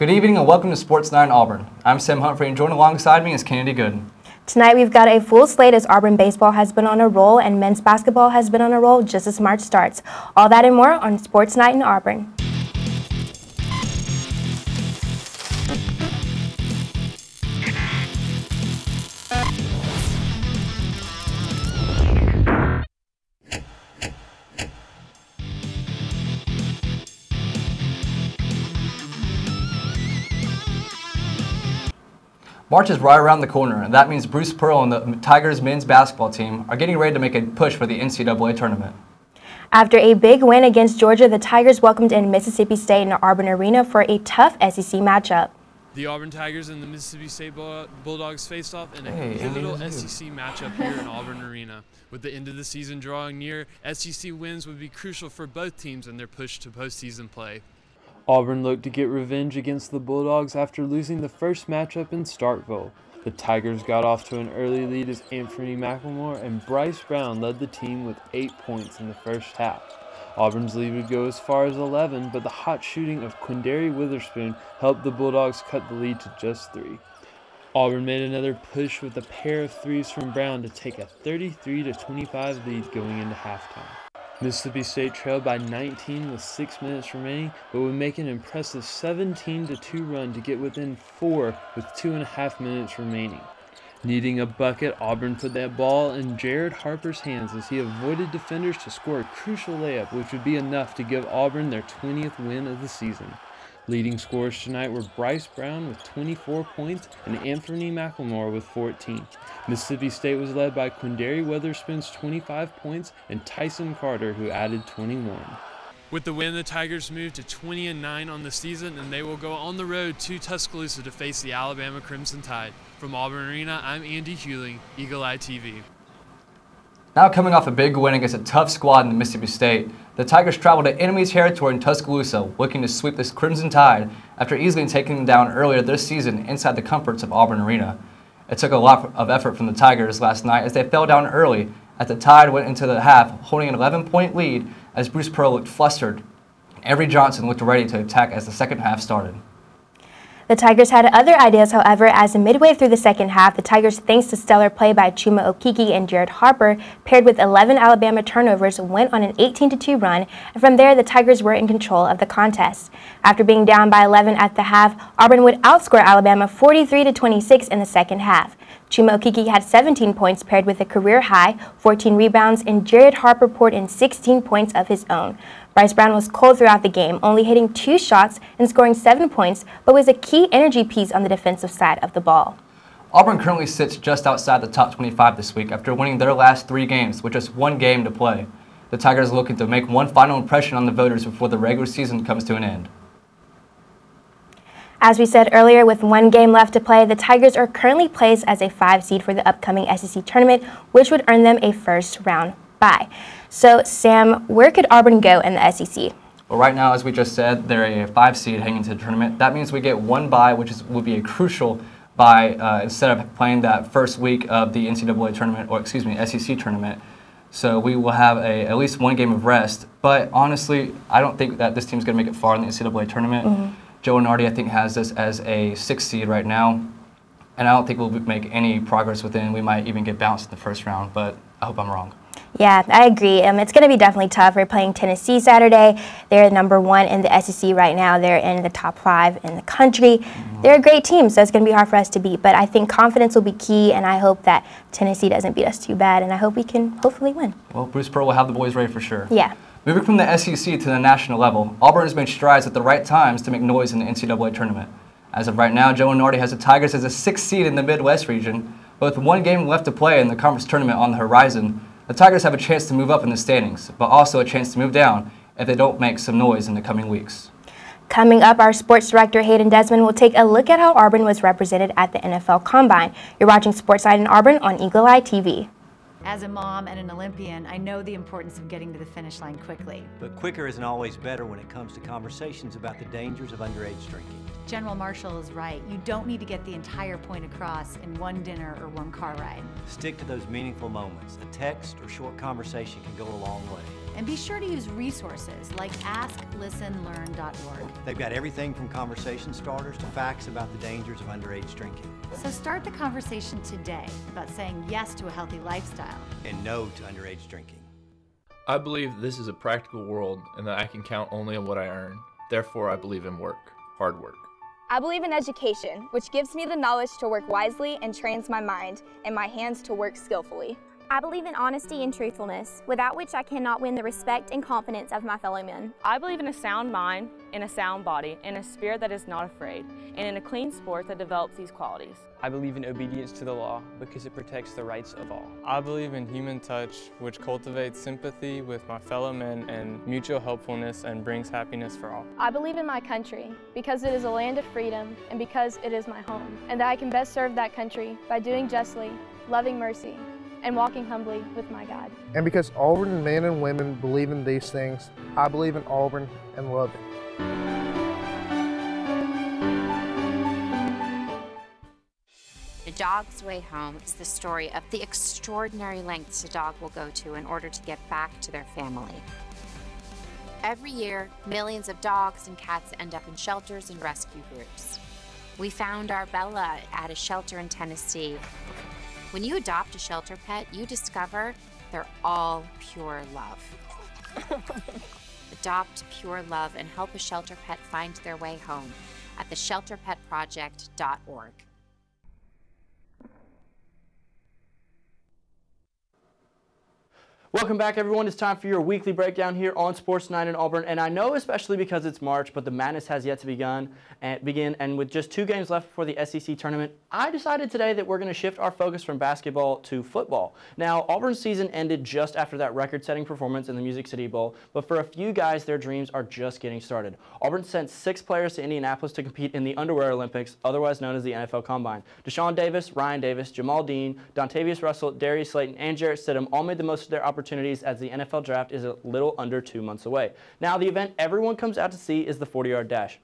Good evening and welcome to Sports Night in Auburn. I'm Sam Humphrey and joined alongside me is Kennedy Gooden. Tonight we've got a full slate as Auburn Baseball has been on a roll and men's basketball has been on a roll just as March starts. All that and more on Sports Night in Auburn. March is right around the corner, and that means Bruce Pearl and the Tigers men's basketball team are getting ready to make a push for the NCAA tournament. After a big win against Georgia, the Tigers welcomed in Mississippi State in the Auburn Arena for a tough SEC matchup. The Auburn Tigers and the Mississippi State Bulldogs faced off in a pivotal SEC matchup here in Auburn Arena. With the end of the season drawing near, SEC wins would be crucial for both teams in their push to postseason play. Auburn looked to get revenge against the Bulldogs after losing the first matchup in Starkville. The Tigers got off to an early lead as Anthony McLemore and Bryce Brown led the team with 8 points in the first half. Auburn's lead would go as far as 11, but the hot shooting of Quindary Witherspoon helped the Bulldogs cut the lead to just 3. Auburn made another push with a pair of threes from Brown to take a 33-25 lead going into halftime. Mississippi State trailed by 19 with 6 minutes remaining, but would make an impressive 17-2 run to get within 4 with 2.5 minutes remaining. Needing a bucket, Auburn put that ball in Jared Harper's hands as he avoided defenders to score a crucial layup, which would be enough to give Auburn their 20th win of the season. Leading scorers tonight were Bryce Brown with 24 points and Anthony McLemore with 14. Mississippi State was led by Quindary Witherspoon's 25 points and Tyson Carter, who added 21. With the win, the Tigers moved to 20-9 on the season, and they will go on the road to Tuscaloosa to face the Alabama Crimson Tide. From Auburn Arena, I'm Andy Hewling, Eagle Eye TV. Now coming off a big win against a tough squad in Mississippi State, the Tigers traveled to enemy territory in Tuscaloosa, looking to sweep this Crimson Tide after easily taking them down earlier this season inside the comforts of Auburn Arena. It took a lot of effort from the Tigers last night as they fell down early as the Tide went into the half holding an 11-point lead as Bruce Pearl looked flustered. Avery Johnson looked ready to attack as the second half started. The Tigers had other ideas, however, as midway through the second half, the Tigers, thanks to stellar play by Chuma Okeke and Jared Harper, paired with 11 Alabama turnovers, went on an 18-2 run, and from there the Tigers were in control of the contest. After being down by 11 at the half, Auburn would outscore Alabama 43-26 in the second half. Chuma Okeke had 17 points paired with a career-high 14 rebounds, and Jared Harper poured in 16 points of his own. Bryce Brown was cold throughout the game, only hitting 2 shots and scoring 7 points, but was a key energy piece on the defensive side of the ball. Auburn currently sits just outside the top 25 this week after winning their last 3 games with just 1 game to play. The Tigers are looking to make one final impression on the voters before the regular season comes to an end. As we said earlier, with 1 game left to play, the Tigers are currently placed as a 5 seed for the upcoming SEC tournament, which would earn them a first-round bye. So, Sam, where could Auburn go in the SEC? Well, right now, as we just said, they're a 5 seed heading into the tournament. That means we get 1 bye, which would be a crucial bye instead of playing that first week of the NCAA tournament, or excuse me, SEC tournament. So we will have at least 1 game of rest. But honestly, I don't think that this team's going to make it far in the NCAA tournament. Joe Nardi, I think, has this as a 6 seed right now, and I don't think we'll make any progress within. We might even get bounced in the first round, but I hope I'm wrong. Yeah, I agree. It's going to be definitely tough. We're playing Tennessee Saturday. They're number 1 in the SEC right now. They're in the top 5 in the country. They're a great team, so it's going to be hard for us to beat. But I think confidence will be key, and I hope that Tennessee doesn't beat us too bad, and I hope we can hopefully win. Well, Bruce Pearl will have the boys ready for sure. Yeah. Moving from the SEC to the national level, Auburn has made strides at the right times to make noise in the NCAA tournament. As of right now, Joe Nardi has the Tigers as a 6th seed in the Midwest region, but with 1 game left to play in the conference tournament on the horizon, the Tigers have a chance to move up in the standings, but also a chance to move down if they don't make some noise in the coming weeks. Coming up, our sports director Hayden Desmond will take a look at how Auburn was represented at the NFL Combine. You're watching Sports Night in Auburn on Eagle Eye TV. As a mom and an Olympian, I know the importance of getting to the finish line quickly. But quicker isn't always better when it comes to conversations about the dangers of underage drinking. General Marshall is right. You don't need to get the entire point across in 1 dinner or 1 car ride. Stick to those meaningful moments. A text or short conversation can go a long way. And be sure to use resources like asklistenlearn.org. They've got everything from conversation starters to facts about the dangers of underage drinking. So start the conversation today about saying yes to a healthy lifestyle. And no to underage drinking. I believe this is a practical world and that I can count only on what I earn. Therefore, I believe in work, hard work. I believe in education, which gives me the knowledge to work wisely and trains my mind and my hands to work skillfully. I believe in honesty and truthfulness, without which I cannot win the respect and confidence of my fellow men. I believe in a sound mind, in a sound body, in a spirit that is not afraid, and in a clean sport that develops these qualities. I believe in obedience to the law because it protects the rights of all. I believe in human touch, which cultivates sympathy with my fellow men and mutual helpfulness and brings happiness for all. I believe in my country because it is a land of freedom and because it is my home, and that I can best serve that country by doing justly, loving mercy, and walking humbly with my God. And because Auburn men and women believe in these things, I believe in Auburn and love it. A Dog's Way Home is the story of the extraordinary lengths a dog will go to in order to get back to their family. Every year, millions of dogs and cats end up in shelters and rescue groups. We found our Bella at a shelter in Tennessee. When you adopt a shelter pet, you discover they're all pure love. Adopt pure love and help a shelter pet find their way home at theshelterpetproject.org. Welcome back, everyone. It's time for your weekly breakdown here on Sports Night in Auburn. And I know, especially because it's March, but the madness has yet to begin. And with just 2 games left before the SEC tournament, I decided today that we're going to shift our focus from basketball to football. Now, Auburn's season ended just after that record-setting performance in the Music City Bowl, but for a few guys, their dreams are just getting started. Auburn sent 6 players to Indianapolis to compete in the Underwear Olympics, otherwise known as the NFL Combine. Deshaun Davis, Ryan Davis, Jamal Dean, Dontavius Russell, Darius Slayton, and Jarrett Stidham all made the most of their opportunities as the NFL Draft is a little under 2 months away. Now, the event everyone comes out to see is the 40-yard dash.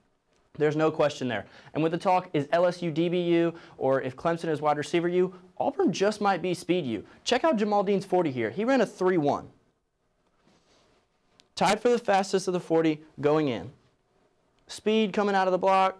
There's no question there. And with the talk, is LSU DBU or if Clemson is wide receiver U, Auburn just might be speed U. Check out Jamal Dean's 40 here. He ran a 3.1. Tied for the fastest of the 40 going in. Speed coming out of the block.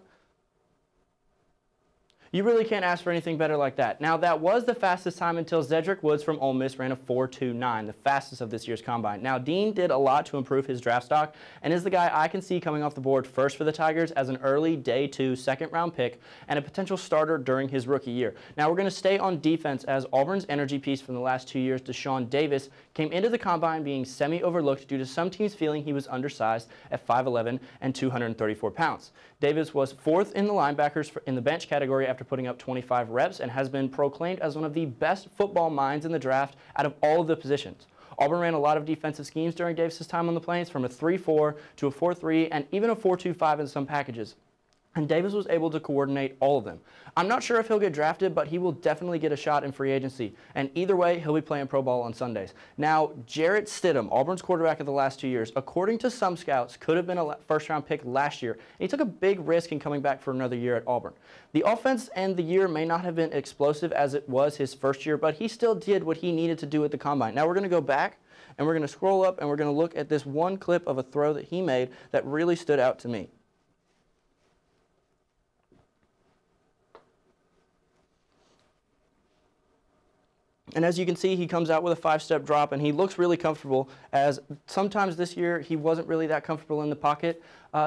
You really can't ask for anything better like that. Now, that was the fastest time until Zedrick Woods from Ole Miss ran a 4.29, the fastest of this year's combine. Now, Dean did a lot to improve his draft stock and is the guy I can see coming off the board first for the Tigers as an early day 2 second-round pick and a potential starter during his rookie year. Now, we're going to stay on defense as Auburn's energy piece from the last 2 years, Deshaun Davis, came into the combine being semi-overlooked due to some teams feeling he was undersized at 5'11 and 234 pounds. Davis was 4th in the linebackers in the bench category after putting up 25 reps and has been proclaimed as one of the best football minds in the draft out of all of the positions. Auburn ran a lot of defensive schemes during Davis's time on the Plains, from a 3-4 to a 4-3 and even a 4-2-5 in some packages. And Davis was able to coordinate all of them. I'm not sure if he'll get drafted, but he will definitely get a shot in free agency. And either way, he'll be playing pro ball on Sundays. Now, Jarrett Stidham, Auburn's quarterback of the last 2 years, according to some scouts, could have been a first-round pick last year. And he took a big risk in coming back for another year at Auburn. The offense and the year may not have been explosive as it was his first year, but he still did what he needed to do at the Combine. Now, we're going to go back, and we're going to scroll up, and we're going to look at this one clip of a throw that he made that really stood out to me. And as you can see, he comes out with a 5-step drop, and he looks really comfortable, as sometimes this year he wasn't really that comfortable in the pocket.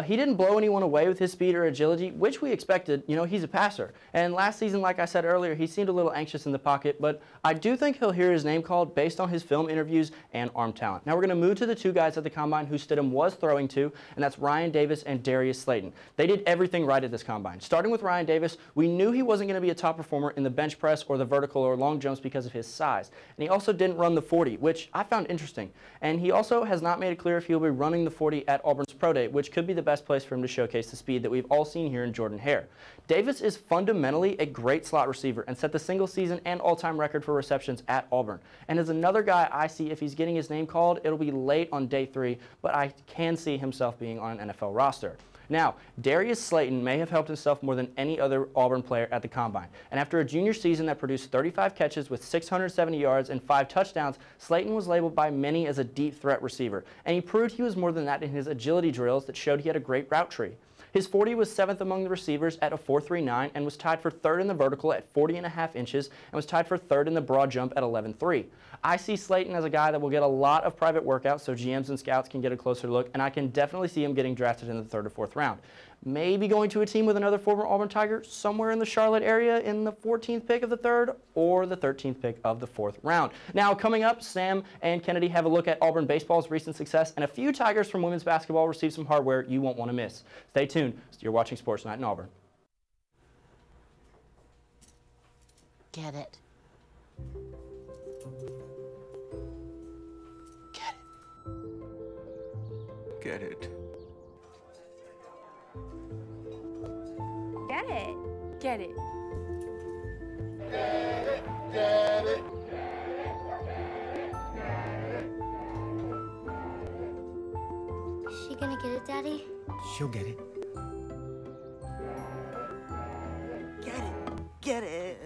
He didn't blow anyone away with his speed or agility, which we expected. You know, he's a passer. And last season, like I said earlier, he seemed a little anxious in the pocket, but I do think he'll hear his name called based on his film interviews and arm talent. Now we're going to move to the 2 guys at the Combine who Stidham was throwing to, and that's Ryan Davis and Darius Slayton. They did everything right at this Combine. Starting with Ryan Davis, we knew he wasn't going to be a top performer in the bench press or the vertical or long jumps because of his size. And he also didn't run the 40, which I found interesting. And he also has not made it clear if he'll be running the 40 at Auburn's Pro Day, which could be the best place for him to showcase the speed that we've all seen here in Jordan Hare. Davis is fundamentally a great slot receiver and set the single season and all-time record for receptions at Auburn. And as another guy I see, if he's getting his name called, it'll be late on day 3, but I can see himself being on an NFL roster. Now, Darius Slayton may have helped himself more than any other Auburn player at the Combine. And after a junior season that produced 35 catches with 670 yards and 5 touchdowns, Slayton was labeled by many as a deep threat receiver. And he proved he was more than that in his agility drills that showed he had a great route tree. His 40 was 7th among the receivers at a 4.39 and was tied for 3rd in the vertical at 40.5 inches and was tied for 3rd in the broad jump at 11.3. I see Slayton as a guy that will get a lot of private workouts so GMs and scouts can get a closer look, and I can definitely see him getting drafted in the 3rd or 4th round. Maybe going to a team with another former Auburn Tiger somewhere in the Charlotte area in the 14th pick of the 3rd or the 13th pick of the 4th round. Now, coming up, Sam and Kennedy have a look at Auburn baseball's recent success, and a few Tigers from women's basketball receive some hardware you won't want to miss. Stay tuned. You're watching Sports Night in Auburn. Get it. Get it. Get it. Get it. Get it. Get it. Is she gonna get it, Daddy? She'll get it. Get it. Get it.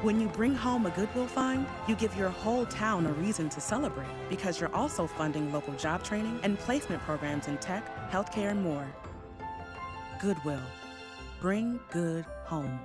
When you bring home a Goodwill find, you give your whole town a reason to celebrate because you're also funding local job training and placement programs in tech, healthcare, and more. Goodwill. Bring good home.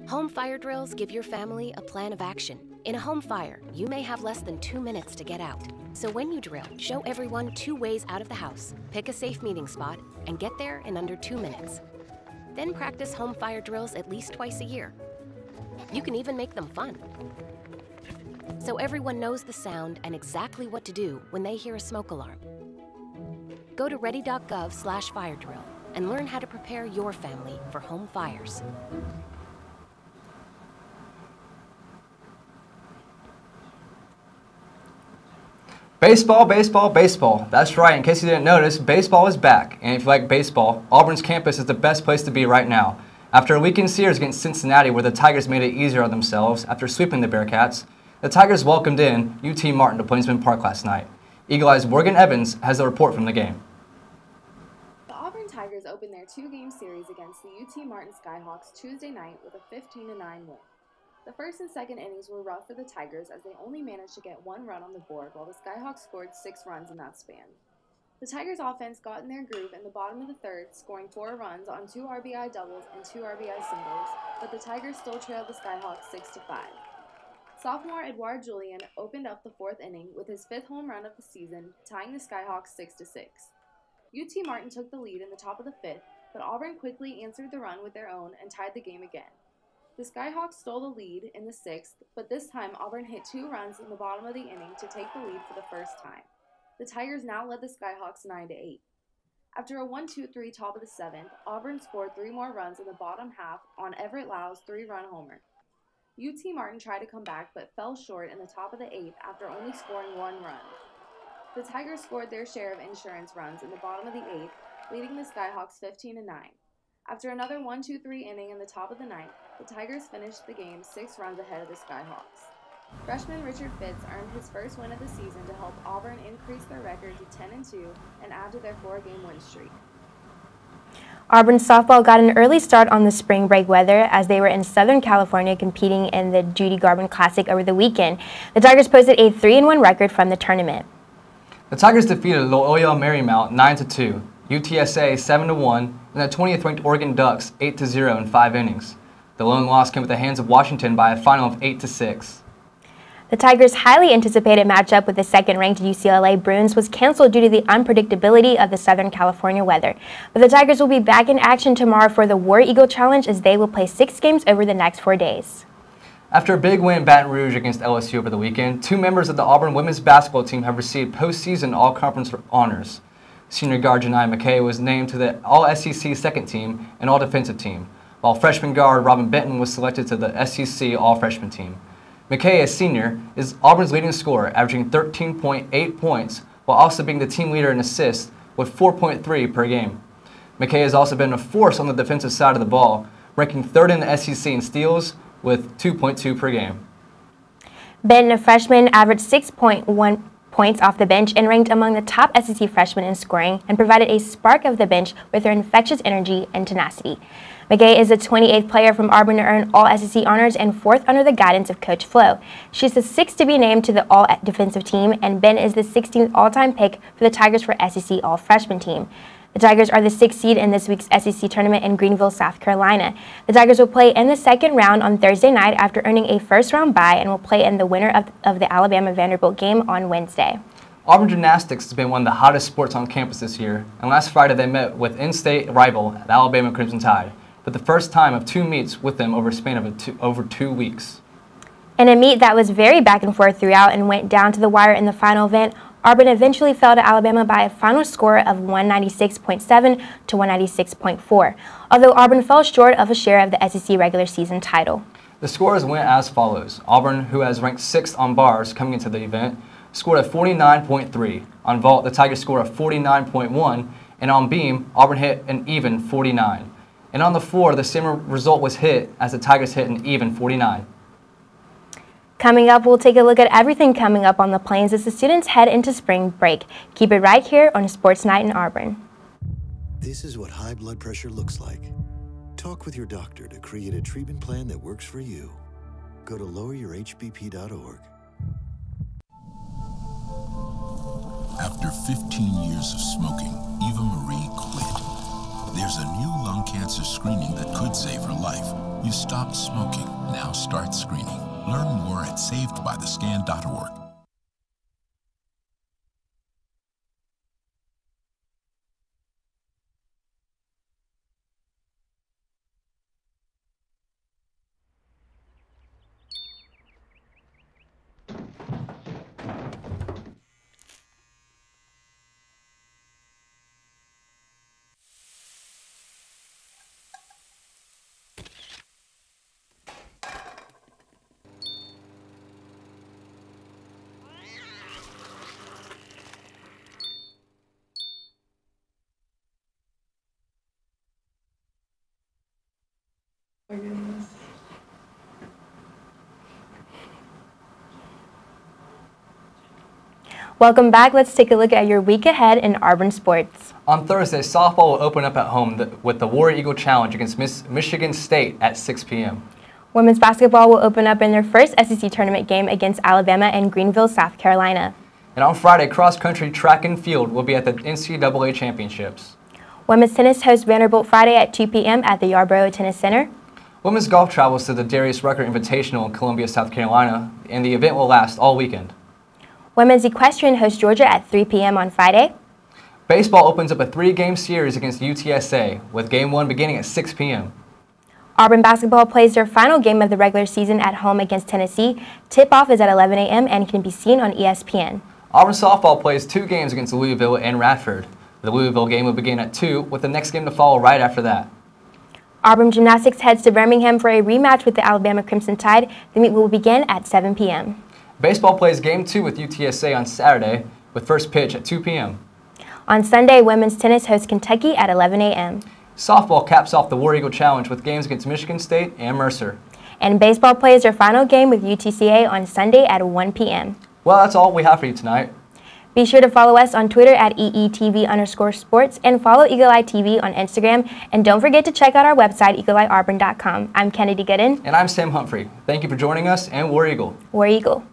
Home fire drills give your family a plan of action. In a home fire, you may have less than 2 minutes to get out. So when you drill, show everyone 2 ways out of the house, pick a safe meeting spot, and get there in under 2 minutes. Then practice home fire drills at least twice a year. You can even make them fun. So everyone knows the sound and exactly what to do when they hear a smoke alarm. Go to ready.gov/firedrill and learn how to prepare your family for home fires. Baseball, baseball, baseball. That's right, in case you didn't notice, baseball is back. And if you like baseball, Auburn's campus is the best place to be right now. After a weekend series against Cincinnati where the Tigers made it easier on themselves after sweeping the Bearcats, the Tigers welcomed in UT Martin to Plainsman Park last night. Eagle Eye's Morgan Evans has a report from the game. The Auburn Tigers opened their 2-game series against the UT Martin Skyhawks Tuesday night with a 15-9 win. The first and second innings were rough for the Tigers as they only managed to get 1 run on the board while the Skyhawks scored 6 runs in that span. The Tigers offense got in their groove in the bottom of the 3rd, scoring 4 runs on 2 RBI doubles and 2 RBI singles, but the Tigers still trailed the Skyhawks 6-5. Sophomore Edouard Julian opened up the 4th inning with his 5th home run of the season, tying the Skyhawks 6-6. UT Martin took the lead in the top of the 5th, but Auburn quickly answered the run with their own and tied the game again. The Skyhawks stole the lead in the 6th, but this time Auburn hit 2 runs in the bottom of the inning to take the lead for the first time. The Tigers now led the Skyhawks 9-8. After a 1-2-3 top of the 7th, Auburn scored 3 more runs in the bottom half on Everett Lau's 3-run homer. UT Martin tried to come back but fell short in the top of the 8th after only scoring 1 run. The Tigers scored their share of insurance runs in the bottom of the 8th, leading the Skyhawks 15-9. After another 1-2-3 inning in the top of the 9th, the Tigers finished the game 6 runs ahead of the Skyhawks. Freshman Richard Fitz earned his first win of the season to help Auburn increase their record to 10-2 and add to their 4-game win streak. Auburn softball got an early start on the spring break weather as they were in Southern California competing in the Judy Garvin Classic over the weekend. The Tigers posted a 3-1 record from the tournament. The Tigers defeated Loyola Marymount 9-2, UTSA 7-1, and the 20th ranked Oregon Ducks 8-0 in 5 innings. The lone loss came at the hands of Washington by a final of 8-6. The Tigers' highly anticipated matchup with the second-ranked UCLA Bruins was canceled due to the unpredictability of the Southern California weather. But the Tigers will be back in action tomorrow for the War Eagle Challenge as they will play 6 games over the next 4 days. After a big win in Baton Rouge against LSU over the weekend, 2 members of the Auburn women's basketball team have received postseason all-conference honors. Senior guard Janiyah McKay was named to the All-SEC second team and all-defensive team, while freshman guard Robin Benton was selected to the SEC all-freshman team. McKay, a senior, is Auburn's leading scorer, averaging 13.8 points, while also being the team leader in assists with 4.3 per game. McKay has also been a force on the defensive side of the ball, ranking third in the SEC in steals with 2.2 per game. Ben, a freshman, averaged 6.1 points off the bench and ranked among the top SEC freshmen in scoring and provided a spark of the bench with her infectious energy and tenacity. McKay is the 28th player from Auburn to earn All-SEC honors and 4th under the guidance of Coach Flo. She's the 6th to be named to the All-Defensive team, and Ben is the 16th all-time pick for the Tigers for SEC All-Freshman team. The Tigers are the 6th seed in this week's SEC tournament in Greenville, South Carolina. The Tigers will play in the second round on Thursday night after earning a first-round bye and will play in the winner of the Alabama-Vanderbilt game on Wednesday. Auburn gymnastics has been one of the hottest sports on campus this year, and last Friday they met with in-state rival the Alabama Crimson Tide, for the first time of 2 meets with them over a span of over 2 weeks. In a meet that was very back and forth throughout and went down to the wire in the final event, Auburn eventually fell to Alabama by a final score of 196.7 to 196.4, although Auburn fell short of a share of the SEC regular season title. The scores went as follows. Auburn, who has ranked 6th on bars coming into the event, scored a 49.3. On vault, the Tigers scored a 49.1, and on beam, Auburn hit an even 49. And on the floor, the same result was hit as the Tigers hit an even 49. Coming up, we'll take a look at everything coming up on the Plains as the students head into spring break. Keep it right here on Sports Night in Auburn. This is what high blood pressure looks like. Talk with your doctor to create a treatment plan that works for you. Go to loweryourhbp.org. After 15 years of smoking, Eva Marie quit. There's a new lung cancer screening that could save her life. You stopped smoking, now start screening. Learn more at savedbythescan.org. Welcome back. Let's take a look at your week ahead in Auburn sports. On Thursday, softball will open up at home with the War Eagle Challenge against Michigan State at 6 p.m. Women's basketball will open up in their first SEC tournament game against Alabama in Greenville, South Carolina. And on Friday, cross-country track and field will be at the NCAA Championships. Women's tennis hosts Vanderbilt Friday at 2 p.m. at the Yarborough Tennis Center. Women's golf travels to the Darius Rucker Invitational in Columbia, South Carolina, and the event will last all weekend. Women's equestrian hosts Georgia at 3 p.m. on Friday. Baseball opens up a 3-game series against UTSA, with Game 1 beginning at 6 p.m. Auburn basketball plays their final game of the regular season at home against Tennessee. Tip-off is at 11 a.m. and can be seen on ESPN. Auburn softball plays 2 games against Louisville and Radford. The Louisville game will begin at 2, with the next game to follow right after that. Auburn gymnastics heads to Birmingham for a rematch with the Alabama Crimson Tide. The meet will begin at 7 p.m. Baseball plays Game 2 with UTSA on Saturday, with first pitch at 2 p.m. On Sunday, women's tennis hosts Kentucky at 11 a.m. Softball caps off the War Eagle Challenge with games against Michigan State and Mercer. And baseball plays their final game with UTCA on Sunday at 1 p.m. Well, that's all we have for you tonight. Be sure to follow us on Twitter at EETV_sports and follow Eagle Eye TV on Instagram. And don't forget to check out our website, eagleeyeauburn.com. I'm Kennedy Gooden. And I'm Sam Humphrey. Thank you for joining us, and War Eagle. War Eagle.